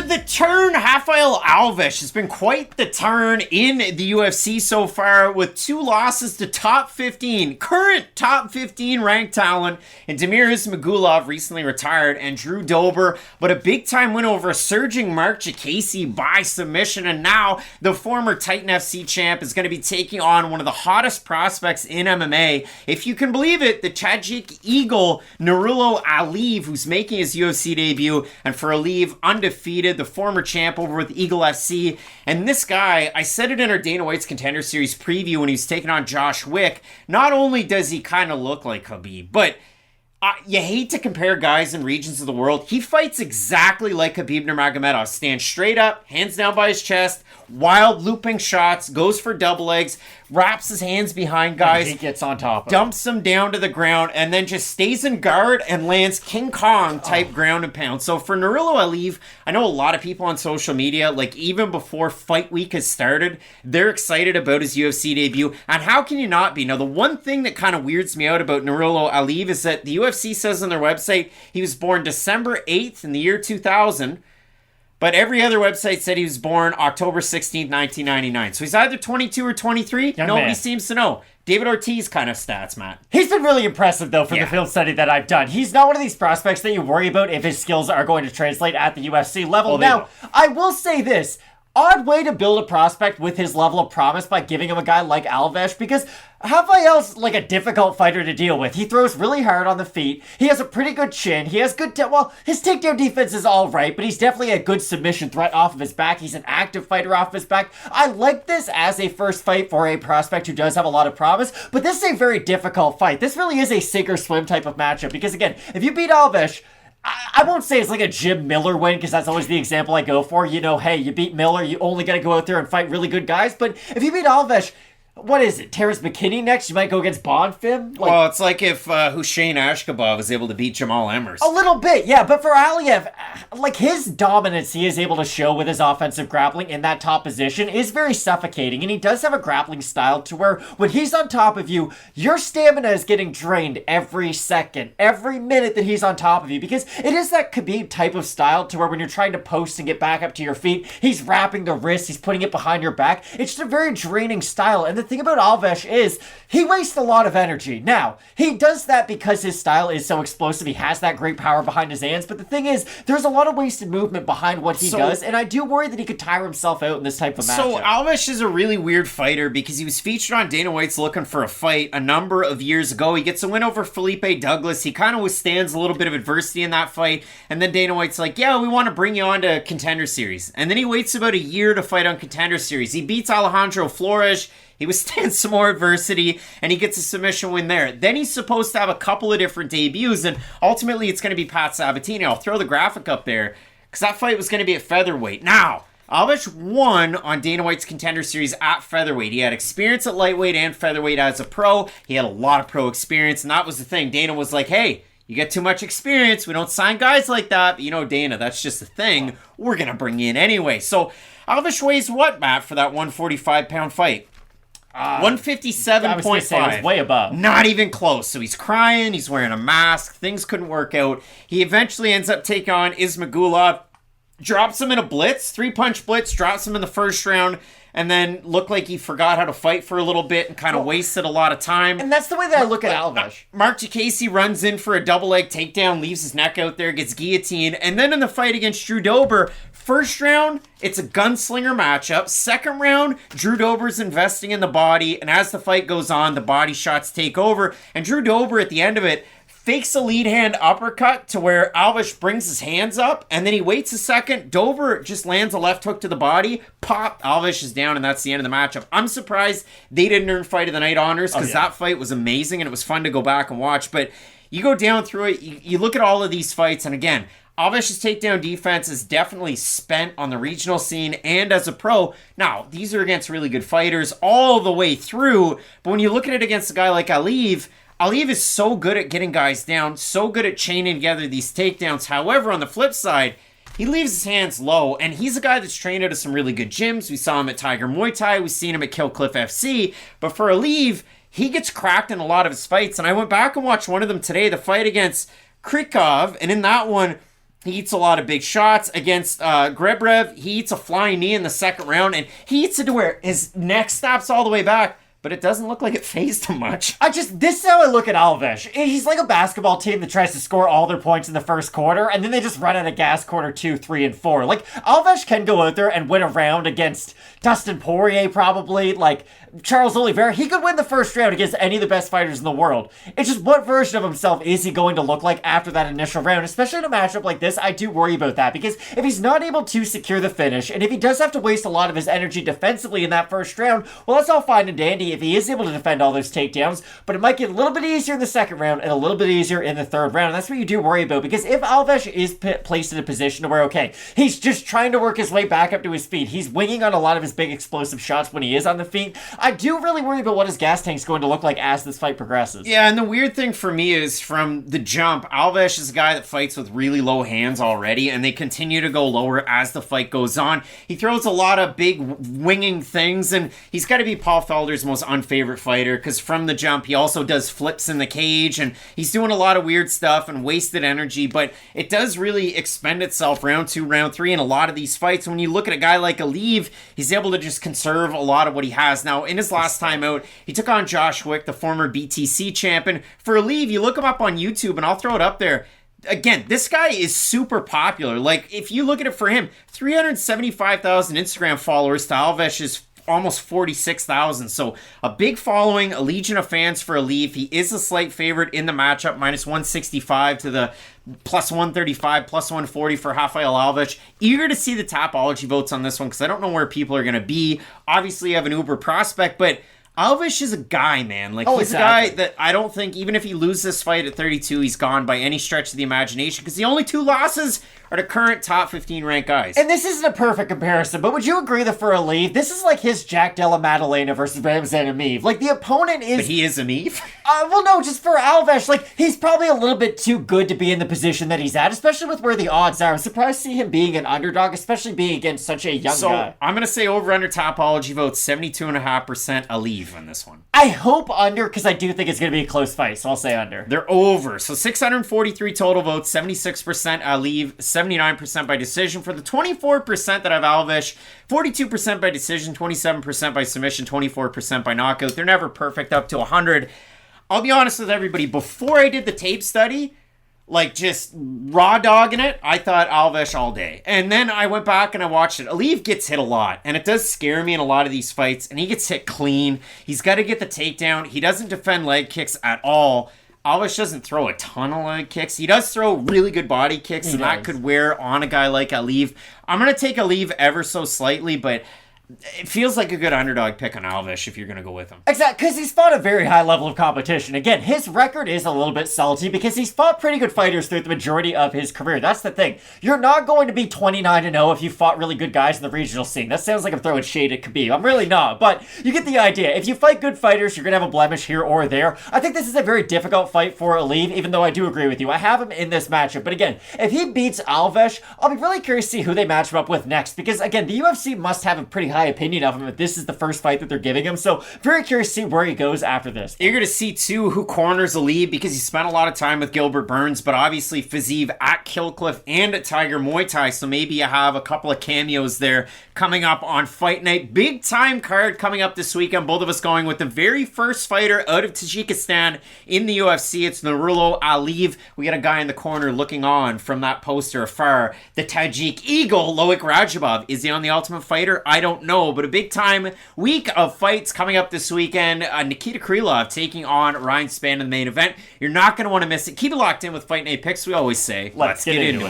the turn. Rafael Alves has been quite the turn in the UFC so far, with 2 losses to top 15, current top 15 ranked talent, and Damir Ismagulov recently retired, and Drew Dober, but a big time win over a surging Mark Jacasey by submission, and now the former Titan FC champ is going to be taking on one of the hottest prospects in MMA. If you can believe it, the Tajik Eagle, Nurullo Aliev, who's making his UFC debut, and for Aliev, undefeated, the former champ over with Eagle FC. And this guy, I said it in our Dana White's Contender Series preview when he was taking on Josh Wick, not only does he kind of look like Khabib, but you hate to compare guys in regions of the world. He fights exactly like Khabib Nurmagomedov. Stands straight up, hands down by his chest, wild looping shots, goes for double legs, wraps his hands behind guys. He gets on top of dumps them down to the ground, and then just stays in guard and lands King Kong type ground and pound. So for Nurullo Aliev, I know a lot of people on social media, like even before fight week has started, they're excited about his UFC debut. And how can you not be? Now, the one thing that kind of weirds me out about Nurullo Aliev is that the UFC says on their website he was born December 8th in the year 2000. But every other website said he was born October 16th, 1999. So he's either 22 or 23. Nobody seems to know. David Ortiz kind of stats, Matt. He's been really impressive, though, from the field study that I've done. He's not one of these prospects that you worry about if his skills are going to translate at the UFC level. Now, I will say this. Odd way to build a prospect with his level of promise by giving him a guy like Alves, because Rafael's like a difficult fighter to deal with. He throws really hard on the feet. He has a pretty good chin. He has good... his takedown defense is all right, but he's definitely a good submission threat off of his back. He's an active fighter off his back. I like this as a first fight for a prospect who does have a lot of promise, but this is a very difficult fight. This really is a sink or swim type of matchup, because again, if you beat Alves... I won't say it's like a Jim Miller win, because that's always the example I go for. You know, hey, you beat Miller, you only got to go out there and fight really good guys. But if you beat Alves, what is it, Terrence McKinney next? You might go against Bonfim? Well, it's like if Hussein Ashkabov was able to beat Jamal Emmers. A little bit, yeah. But for Aliev, like his dominance he is able to show with his offensive grappling in that top position is very suffocating. And he does have a grappling style to where when he's on top of you, your stamina is getting drained every second, every minute that he's on top of you. Because it is that Khabib type of style to where when you're trying to post and get back up to your feet, he's wrapping the wrist, he's putting it behind your back. It's just a very draining style. And the thing about Alves is he wastes a lot of energy. Now, he does that because his style is so explosive. He has that great power behind his hands. But the thing is, there's a lot of wasted movement behind what he does. And I do worry that he could tire himself out in this type of matchup. So Alves is a really weird fighter because he was featured on Dana White's Looking for a Fight a number of years ago. He gets a win over Felipe Douglas. He kind of withstands a little bit of adversity in that fight. And then Dana White's like, yeah, we want to bring you on to Contender Series. And then he waits about a year to fight on Contender Series. He beats Alejandro Flores. He withstands some more adversity, and he gets a submission win there. Then he's supposed to have a couple of different debuts, and ultimately it's going to be Pat Sabatini. I'll throw the graphic up there, because that fight was going to be at featherweight. Now, Alves won on Dana White's Contender Series at featherweight. He had experience at lightweight and featherweight as a pro. He had a lot of pro experience, and that was the thing. Dana was like, hey, you get too much experience. We don't sign guys like that. But you know, Dana, that's just a thing. We're going to bring you in anyway. So Alves weighs what, Matt, for that 145-pound fight? 157.5. Way above. Not even close. So he's crying. He's wearing a mask. Things couldn't work out. He eventually ends up taking on Ismagulov. Drops him in a blitz. 3-punch blitz. Drops him in the first round. And then looked like he forgot how to fight for a little bit and kind of wasted a lot of time. And that's the way that I look at Alves. Mark Jacasey runs in for a double leg takedown, leaves his neck out there, gets guillotined. And then in the fight against Drew Dober, first round, it's a gunslinger matchup. Second round, Drew Dober's investing in the body. And as the fight goes on, the body shots take over. And Drew Dober, at the end of it, fakes a lead hand uppercut to where Alves brings his hands up, and then he waits a second. Dober just lands a left hook to the body. Pop, Alves is down, and that's the end of the matchup. I'm surprised they didn't earn Fight of the Night honors, because that fight was amazing, and it was fun to go back and watch. But you go down through it, you look at all of these fights, and again, Alves' takedown defense is definitely spent on the regional scene and as a pro. Now, these are against really good fighters all the way through, but when you look at it against a guy like Aliev is so good at getting guys down, so good at chaining together these takedowns. However, on the flip side, he leaves his hands low, and he's a guy that's trained out of some really good gyms. We saw him at Tiger Muay Thai. We've seen him at Kill Cliff FC. But for Aliev, he gets cracked in a lot of his fights, and I went back and watched one of them today, the fight against Krylov, and in that one, He eats a lot of big shots against Grebrev. He eats a flying knee in the second round, and he eats it to where his neck snaps all the way back. But it doesn't look like it phased him much. This is how I look at Alves. He's like a basketball team that tries to score all their points in the first quarter, and then they just run out of gas quarter 2, 3, and 4. Like, Alves can go out there and win a round against Dustin Poirier, probably. Like, Charles Oliveira. He could win the first round against any of the best fighters in the world. It's just, what version of himself is he going to look like after that initial round? Especially in a matchup like this, I do worry about that, because if he's not able to secure the finish, and if he does have to waste a lot of his energy defensively in that first round, well, that's all fine and dandy if he is able to defend all those takedowns, but it might get a little bit easier in the second round and a little bit easier in the third round. And that's what you do worry about, because if Alves is placed in a position where, okay, he's just trying to work his way back up to his feet, he's winging on a lot of his big explosive shots when he is on the feet, I do really worry about what his gas tank's going to look like as this fight progresses. Yeah, and the weird thing for me is from the jump, Alves is a guy that fights with really low hands already, and they continue to go lower as the fight goes on. He throws a lot of big winging things, and he's got to be Paul Felder's most unfavorite fighter, because from the jump he also does flips in the cage, and he's doing a lot of weird stuff and wasted energy, but it does really expend itself round 2, round 3 in a lot of these fights. When you look at a guy like Aliev, he's able to just conserve a lot of what he has. Now, in his last time out, he took on Josh Wick, the former BTC champion. For Aliev, you look him up on YouTube, and I'll throw it up there. Again, this guy is super popular. Like, if you look at it for him, 375,000 Instagram followers to Alves is almost 46,000. So a big following, a legion of fans for Aliev. He is a slight favorite in the matchup, minus 165 to the plus 135, plus 140 for Rafael Alves. Eager to see the Tapology votes on this one, because I don't know where people are going to be. Obviously, you have an uber prospect, but Alves is a guy, man. Like, he's exactly. A guy that I don't think, even if he loses this fight at 32, he's gone by any stretch of the imagination, because the only 2 losses are the current top 15 ranked guys. And this isn't a perfect comparison, but would you agree that for Aliev, this is like his Jack Della Maddalena versus Ramzan Ameev? Like, the opponent is... But he is Ameev? Well, no, just for Alves, like, he's probably a little bit too good to be in the position that he's at, especially with where the odds are. I'm surprised to see him being an underdog, especially being against such a young guy. So, I'm going to say over-under Tapology votes, 72.5% Aliev in this one. I hope under, because I do think it's going to be a close fight, so I'll say under. They're over. So 643 total votes, 76% Aliev, 79% by decision. For the 24% that have Alves, 42% by decision, 27% by submission, 24% by knockout. They're never perfect up to 100. I'll be honest with everybody, before I did the tape study, like, just raw dogging it, I thought Alves all day. And then I went back and I watched it. Aliev gets hit a lot, and it does scare me in a lot of these fights, and he gets hit clean. He's got to get the takedown. He doesn't defend leg kicks at all. Alves doesn't throw a ton of leg kicks. He does throw really good body kicks, and that could wear on a guy like Aliev. I'm going to take Aliev ever so slightly, but it feels like a good underdog pick on Alves if you're going to go with him. Exactly, because he's fought a very high level of competition. Again, his record is a little bit salty because he's fought pretty good fighters through the majority of his career. That's the thing. You're not going to be 29-0 if you fought really good guys in the regional scene. That sounds like I'm throwing shade at Khabib. I'm really not, but you get the idea. If you fight good fighters, you're going to have a blemish here or there. I think this is a very difficult fight for Aliev, even though I do agree with you. I have him in this matchup, but again, if he beats Alves, I'll be really curious to see who they match him up with next, because again, the UFC must have a pretty high opinion of him. This is the first fight that they're giving him, so very curious to see where he goes after this. Eager to see, too, who corners Aliev, because he spent a lot of time with Gilbert Burns, but obviously Fiziev at Killcliff and at Tiger Muay Thai, so maybe you have a couple of cameos there coming up on Fight Night. Big time card coming up this weekend. Both of us going with the very first fighter out of Tajikistan in the UFC. It's Nurullo Aliev. We got a guy in the corner looking on from that poster afar. The Tajik Eagle, Loic Rajabov. Is he on the Ultimate Fighter? I don't know, but a big time week of fights coming up this weekend. Nikita Krylov taking on Ryan Spann in the main event. You're not going to want to miss it. Keep it locked in with Fight Night Picks, we always say. Let's get into it.